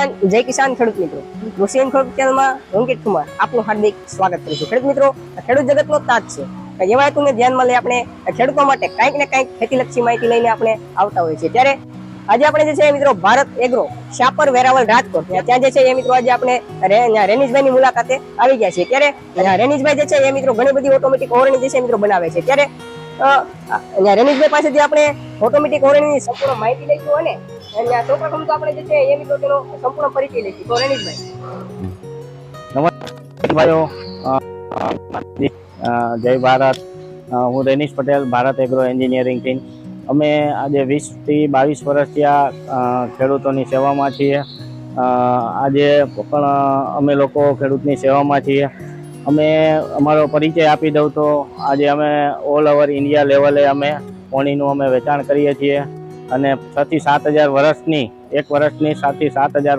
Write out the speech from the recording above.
જય કિસાન ખેડૂત મિત્રો, કૃષિ ખેડૂત ચેનલમાં હું અંકિત કુમાર આપનું હાર્દિક સ્વાગત કરું છું। ખેડૂત મિત્રો, ખેડૂત જગતનો તાજ છે કે જેવા હેતુને ધ્યાનમાં લઈ આપણે ખેડૂતો માટે કંઈક ને કંઈક ખેતીલક્ષી માહિતી લઈને આપણે આવતા હોઈએ છીએ। ત્યારે આજે આપણે જે છે મિત્રો ભારત એગ્રો શાપર વેરાવળ રાજકોટ ત્યાં જે છે એ મિત્રો આજે આપણે રેનીશભાઈની મુલાકાતે આવી ગયા છીએ। ત્યારે રેનીશભાઈ જે છે એ મિત્રો ઘણી બધી ઓટોમેટિક ઓરણી જે છે મિત્રો બનાવે છે। ત્યારે રેનીશભાઈ પાસેથી આપણે ઓટોમેટિક ઓરણીની સંપૂર્ણ માહિતી લઈશું અને સૌપ્રથમ તો આપણે જે છે એ મિત્રો તેનો સંપૂર્ણ પરિચય લઈશું। તો રેનીશભાઈ નમસ્કાર ભાઈઓ, જય ભારત। હું Renish Patel, Bharat agro engineering team. અમે આજે 20 થી 22 વર્ષથી આ ખેડૂતોની સેવામાં છીએ। આજે પણ અમે લોકો ખેડૂતની સેવામાં છીએ। અમે અમારો પરિચય આપી દઉં તો આજે અમે ઓલ ઓવર ઇન્ડિયા લેવલે અમે પોણીનું અમે વેચાણ કરીએ છીએ અને 6 થી 7 હજાર વર્ષની, એક વર્ષની 7 થી 7 હજાર